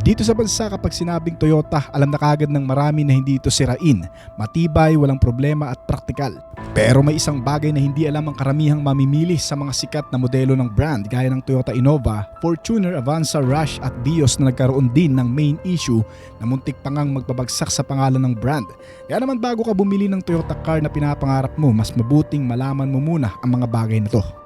Dito sa bansa kapag sinabing Toyota, alam na kagad ng marami na hindi ito sirain, matibay, walang problema at praktikal. Pero may isang bagay na hindi alam ang karamihang mamimili sa mga sikat na modelo ng brand gaya ng Toyota Innova, Fortuner, Avanza, Rush at Vios na nagkaroon din ng main issue na muntik pa ngang magbabagsak sa pangalan ng brand. Kaya naman bago ka bumili ng Toyota car na pinapangarap mo, mas mabuting malaman mo muna ang mga bagay na to.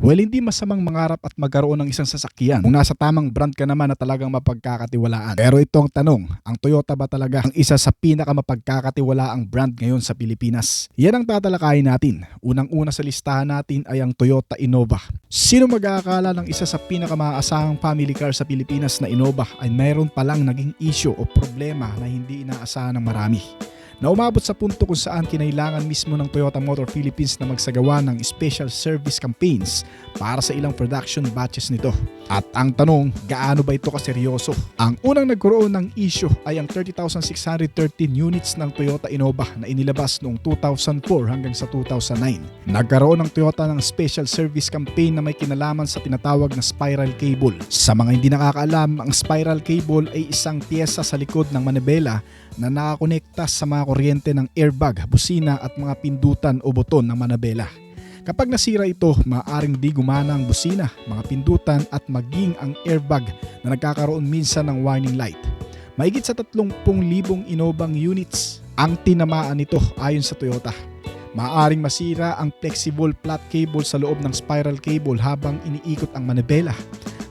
Well, hindi masamang mangarap at magkaroon ng isang sasakyan kung nasa tamang brand ka naman na talagang mapagkakatiwalaan. Pero ito ang tanong, ang Toyota ba talaga ang isa sa pinakamapagkakatiwalaang brand ngayon sa Pilipinas? Yan ang tatalakayin natin. Unang-una sa listahan natin ay ang Toyota Innova. Sino mag-aakala ng isa sa pinakamaasahang family car sa Pilipinas na Innova ay mayroon palang naging issue o problema na hindi inaasahan ng marami? Na umabot sa punto kung saan kinailangan mismo ng Toyota Motor Philippines na magsagawa ng special service campaigns para sa ilang production batches nito. At ang tanong, gaano ba ito kaseryoso? Ang unang nagkaroon ng issue ay ang 30,613 units ng Toyota Innova na inilabas noong 2004 hanggang sa 2009. Nagkaroon ng Toyota ng special service campaign na may kinalaman sa tinatawag na spiral cable. Sa mga hindi nakakaalam, ang spiral cable ay isang piyesa sa likod ng manibela na nakakonekta sa mga kuryente ng airbag, busina at mga pindutan o buton ng manabela. Kapag nasira ito, maaaring di gumana ang busina, mga pindutan at maging ang airbag na nagkakaroon minsan ng warning light. Mahigit sa 30,000 Innovang units ang tinamaan nito ayon sa Toyota. Maaaring masira ang flexible flat cable sa loob ng spiral cable habang iniikot ang manibela.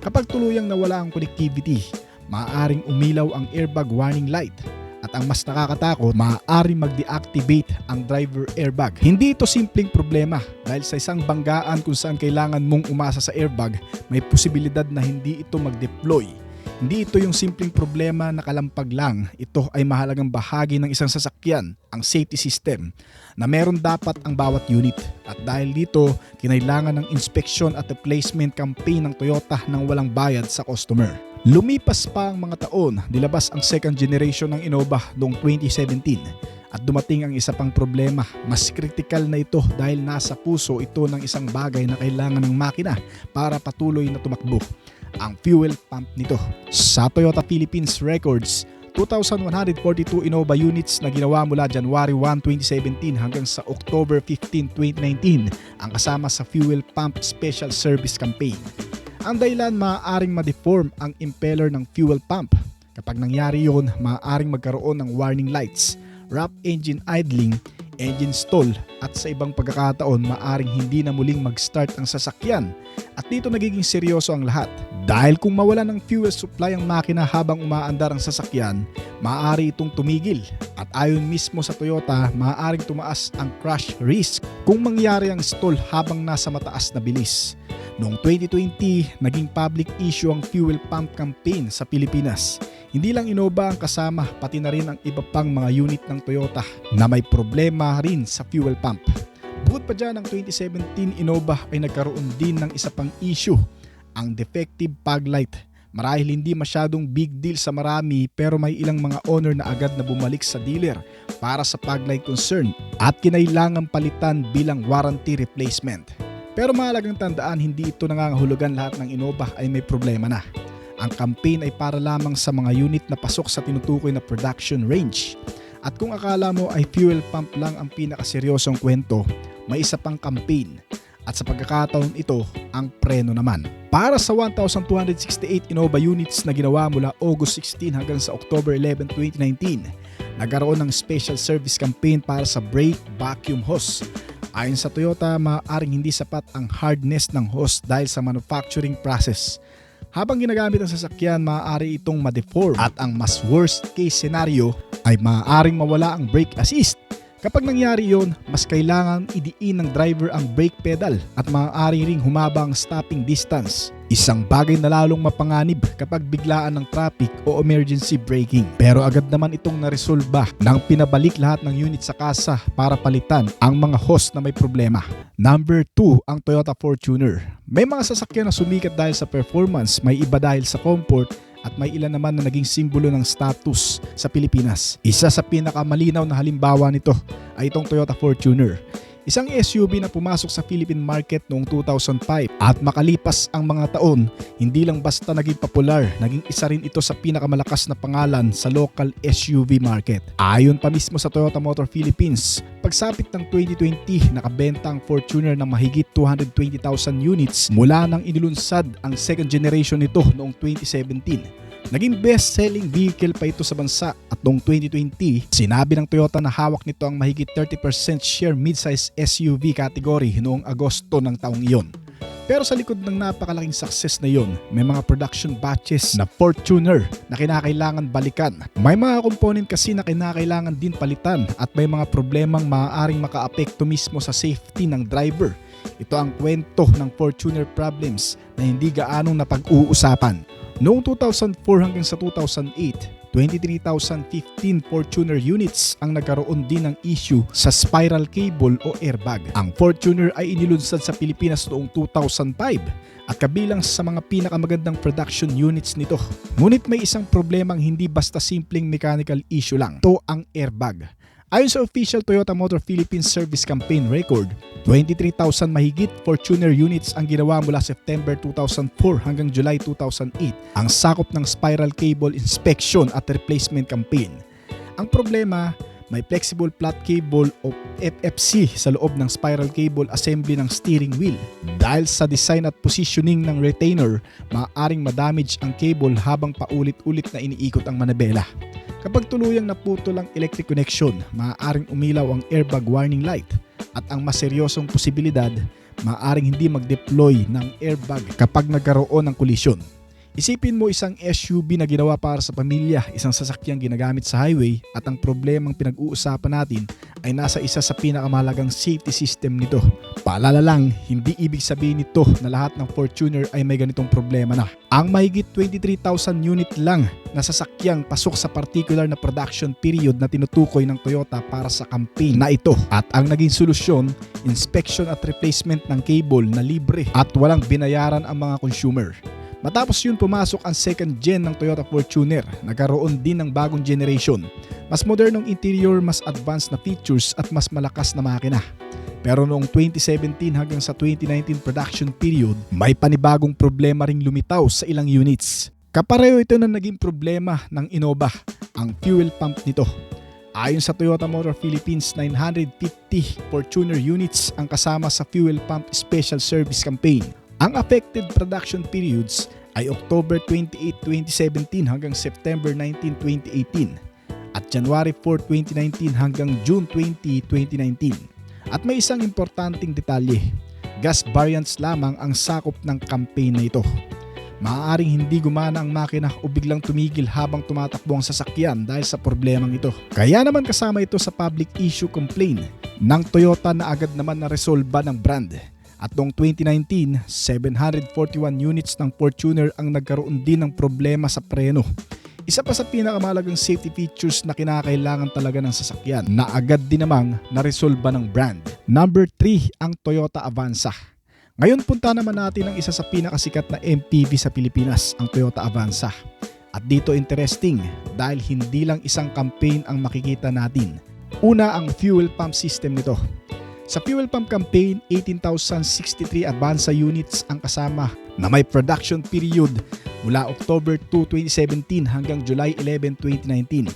Kapag tuluyang nawala ang connectivity, maaaring umilaw ang airbag warning light. At ang mas nakakatakot, maaaring mag-deactivate ang driver airbag. Hindi ito simpleng problema dahil sa isang banggaan kung saan kailangan mong umasa sa airbag, may posibilidad na hindi ito mag-deploy. Hindi ito yung simpleng problema na kalampag lang. Ito ay mahalagang bahagi ng isang sasakyan, ang safety system, na meron dapat ang bawat unit. At dahil dito, kinailangan ng inspection at replacement campaign ng Toyota nang walang bayad sa customer. Lumipas pa ang mga taon, nilabas ang second generation ng Innova noong 2017 at dumating ang isa pang problema. Mas critical na ito dahil nasa puso ito ng isang bagay na kailangan ng makina para patuloy na tumakbo, ang fuel pump nito. Sa Toyota Philippines records, 2,142 Innova units na ginawa mula January 1, 2017 hanggang sa October 15, 2019 ang kasama sa fuel pump special service campaign. Ang dahilan, maaaring ma-deform ang impeller ng fuel pump. Kapag nangyari yon, maaaring magkaroon ng warning lights, rough engine idling, engine stall at sa ibang pagkakataon maaaring hindi na muling mag-start ang sasakyan. At dito nagiging seryoso ang lahat. Dahil kung mawala ng fuel supply ang makina habang umaandar ang sasakyan, maaari itong tumigil. At ayon mismo sa Toyota, maaaring tumaas ang crash risk kung mangyari ang stall habang nasa mataas na bilis. Noong 2020, naging public issue ang fuel pump campaign sa Pilipinas. Hindi lang Innova ang kasama, pati na rin ang iba pang mga unit ng Toyota na may problema rin sa fuel pump. Bukod pa dyan, ang 2017 Innova ay nagkaroon din ng isa pang issue, ang defective fog light. Marahil hindi masyadong big deal sa marami pero may ilang mga owner na agad na bumalik sa dealer para sa fog light concern at kinailangan palitan bilang warranty replacement. Pero mahalagang tandaan, hindi ito nangangahulugan lahat ng Innova ay may problema na. Ang campaign ay para lamang sa mga unit na pasok sa tinutukoy na production range. At kung akala mo ay fuel pump lang ang pinakaseryosong kwento, may isa pang campaign. At sa pagkakataon ito, ang preno naman. Para sa 1,268 Innova units na ginawa mula August 16 hanggang sa October 11, 2019, nagkaroon ng special service campaign para sa brake vacuum hose. Ayon sa Toyota, maaaring hindi sapat ang hardness ng hose dahil sa manufacturing process. Habang ginagamit ang sasakyan, maaari itong ma-deform at ang mas worst case scenario ay maaaring mawala ang brake assist. Kapag nangyari yon, mas kailangan idiin ng driver ang brake pedal at maaari ring humaba ang stopping distance. Isang bagay na lalong mapanganib kapag biglaan ng traffic o emergency braking. Pero agad naman itong naresolba nang pinabalik lahat ng unit sa kasa para palitan ang mga hose na may problema. Number 2, ang Toyota Fortuner. May mga sasakyan na sumikat dahil sa performance, may iba dahil sa comfort, at may ilan naman na naging simbolo ng status sa Pilipinas. Isa sa pinakamalinaw na halimbawa nito ay itong Toyota Fortuner. Isang SUV na pumasok sa Philippine market noong 2005 at makalipas ang mga taon, hindi lang basta naging popular, naging isa rin ito sa pinakamalakas na pangalan sa local SUV market. Ayon pa mismo sa Toyota Motor Philippines, pagsapit ng 2020, nakabenta ang Fortuner ng mahigit 220,000 units mula nang inilunsad ang second generation nito noong 2017. Naging best-selling vehicle pa ito sa bansa at noong 2020, sinabi ng Toyota na hawak nito ang mahigit 30% share midsize SUV category noong Agosto ng taong iyon. Pero sa likod ng napakalaking success na iyon, may mga production batches na Fortuner na kinakailangan balikan. May mga component kasi na kinakailangan din palitan at may mga problemang maaaring makaapekto mismo sa safety ng driver. Ito ang kwento ng Fortuner problems na hindi gaanong napag-uusapan. Noong 2004 hanggang sa 2008, 23,015 Fortuner units ang nagkaroon din ng issue sa spiral cable o airbag. Ang Fortuner ay inilunsad sa Pilipinas noong 2005 at kabilang sa mga pinakamagandang production units nito. Ngunit may isang problemang hindi basta simpleng mechanical issue lang. Ito ang airbag. Ayon sa official Toyota Motor Philippines service campaign record, 23,000 mahigit Fortuner units ang ginawa mula September 2004 hanggang July 2008 ang sakop ng spiral cable inspection at replacement campaign. Ang problema, may flexible flat cable o FFC sa loob ng spiral cable assembly ng steering wheel. Dahil sa design at positioning ng retainer, maaaring madamage ang cable habang paulit-ulit na iniikot ang manabela. Kapag tuluyang naputol ang electric connection, maaaring umilaw ang airbag warning light at ang mas seryosong posibilidad, maaaring hindi mag-deploy ng airbag kapag nagkaroon ng kolisyon. Isipin mo isang SUV na ginawa para sa pamilya, isang sasakyang ginagamit sa highway at ang problemang pinag-uusapan natin ay nasa isa sa pinakamahalagang safety system nito. Paalala lang, hindi ibig sabihin nito na lahat ng Fortuner ay may ganitong problema na. Ang mahigit 23,000 unit lang na sasakyang pasok sa particular na production period na tinutukoy ng Toyota para sa campaign na ito. At ang naging solusyon, inspection at replacement ng cable na libre at walang binayaran ang mga consumer. Matapos yun pumasok ang second gen ng Toyota Fortuner, nagkaroon din ng bagong generation. Mas modernong interior, mas advanced na features at mas malakas na makina. Pero noong 2017 hanggang sa 2019 production period, may panibagong problema ring lumitaw sa ilang units. Kapareho ito na naging problema ng Innova, ang fuel pump nito. Ayon sa Toyota Motor Philippines, 950 Fortuner units ang kasama sa fuel pump special service campaign. Ang affected production periods ay October 28, 2017 hanggang September 19, 2018 at January 4, 2019 hanggang June 20, 2019. At may isang importanteng detalye, gas variants lamang ang sakop ng campaign na ito. Maaaring hindi gumana ang makina o biglang tumigil habang tumatakbo ang sasakyan dahil sa problemang ito. Kaya naman kasama ito sa public issue complaint ng Toyota na agad naman na-resolba ng brand. At noong 2019, 741 units ng Fortuner ang nagkaroon din ng problema sa preno. Isa pa sa pinakamahalagang safety features na kinakailangan talaga ng sasakyan na agad din namang naresolba ng brand. Number 3, ang Toyota Avanza. Ngayon punta naman natin ang isa sa pinakasikat na MPV sa Pilipinas, ang Toyota Avanza. At dito interesting dahil hindi lang isang campaign ang makikita natin. Una, ang fuel pump system nito. Sa fuel pump campaign, 18,063 Avanza units ang kasama na may production period mula October 2, 2017 hanggang July 11, 2019.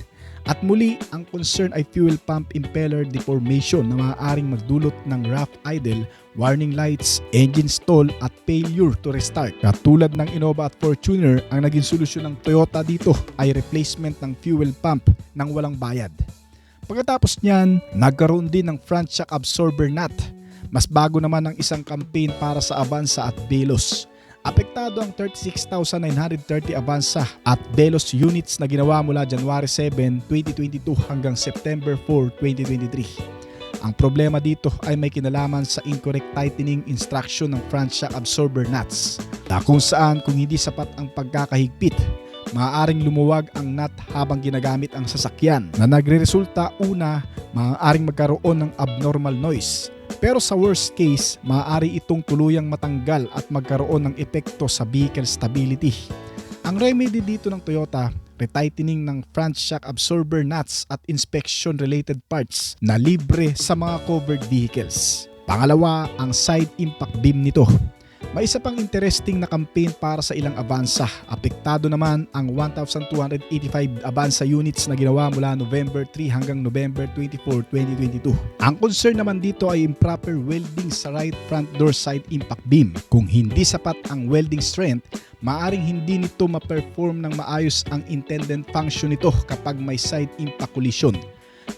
At muli, ang concern ay fuel pump impeller deformation na maaaring magdulot ng rough idle, warning lights, engine stall at failure to restart. Katulad ng Innova at Fortuner, ang naging solusyon ng Toyota dito ay replacement ng fuel pump nang walang bayad. Pagkatapos niyan, nagkaroon din ng front shock absorber nut. Mas bago naman ang isang campaign para sa Avanza at Veloz. Apektado ang 36,930 Avanza at Veloz units na ginawa mula January 7, 2022 hanggang September 4, 2023. Ang problema dito ay may kinalaman sa incorrect tightening instruction ng front shock absorber nuts, na kung saan kung hindi sapat ang pagkakahigpit, maaaring lumuwag ang nut habang ginagamit ang sasakyan na nagreresulta una, maaaring magkaroon ng abnormal noise. Pero sa worst case, maaari itong tuluyang matanggal at magkaroon ng epekto sa vehicle stability. Ang remedy dito ng Toyota, retightening ng front shock absorber nuts at inspection-related parts na libre sa mga covered vehicles. Pangalawa, ang side impact beam nito. May isa pang interesting na campaign para sa ilang Avanza. Apektado naman ang 1,285 Avanza units na ginawa mula November 3 hanggang November 24, 2022. Ang concern naman dito ay improper welding sa right front door side impact beam. Kung hindi sapat ang welding strength, maaring hindi nito ma-perform ng maayos ang intended function nito kapag may side impact collision.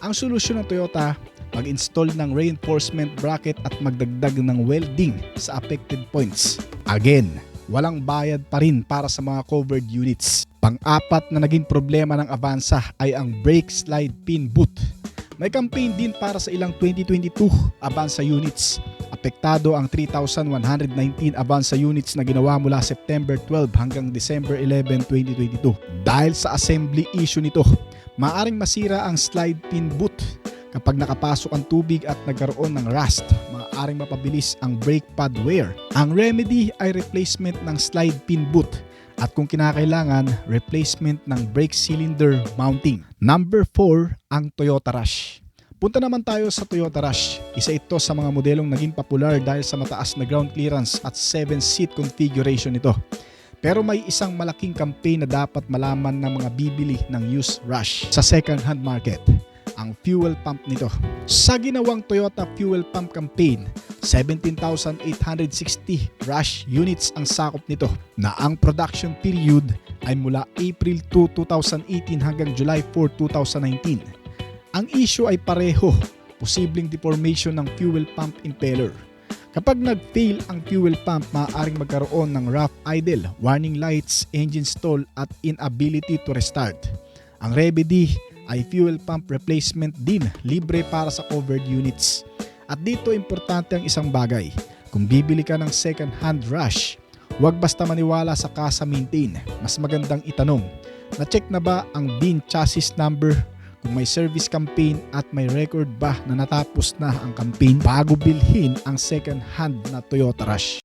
Ang solusyon ng Toyota, mag-install ng reinforcement bracket at magdagdag ng welding sa affected points. Again, walang bayad pa rin para sa mga covered units. Pang-apat na naging problema ng Avanza ay ang brake slide pin boot. May campaign din para sa ilang 2022 Avanza units. Apektado ang 3,119 Avanza units na ginawa mula September 12 hanggang December 11, 2022. Dahil sa assembly issue nito, maaring masira ang slide pin boot. Kapag nakapasok ang tubig at nagkaroon ng rust, maaaring mapabilis ang brake pad wear. Ang remedy ay replacement ng slide pin boot at kung kinakailangan, replacement ng brake cylinder mounting. Number 4, ang Toyota Rush. Punta naman tayo sa Toyota Rush. Isa ito sa mga modelong naging popular dahil sa mataas na ground clearance at 7-seat configuration nito. Pero may isang malaking campaign na dapat malaman ng mga bibili ng used Rush sa second-hand market. Ang fuel pump nito. Sa ginawang Toyota fuel pump campaign, 17,860 Rush units ang sakop nito na ang production period ay mula April 2, 2018 hanggang July 4, 2019. Ang issue ay pareho, posibleng deformation ng fuel pump impeller. Kapag nag-fail ang fuel pump, maaaring magkaroon ng rough idle, warning lights, engine stall at inability to restart. Ang remedy ay fuel pump replacement din, libre para sa covered units. At dito importante ang isang bagay. Kung bibili ka ng second hand Rush, huwag basta maniwala sa Casa Maintain. Mas magandang itanong, na-check na ba ang VIN chassis number? Kung may service campaign at may record ba na natapos na ang campaign bago bilhin ang second hand na Toyota Rush?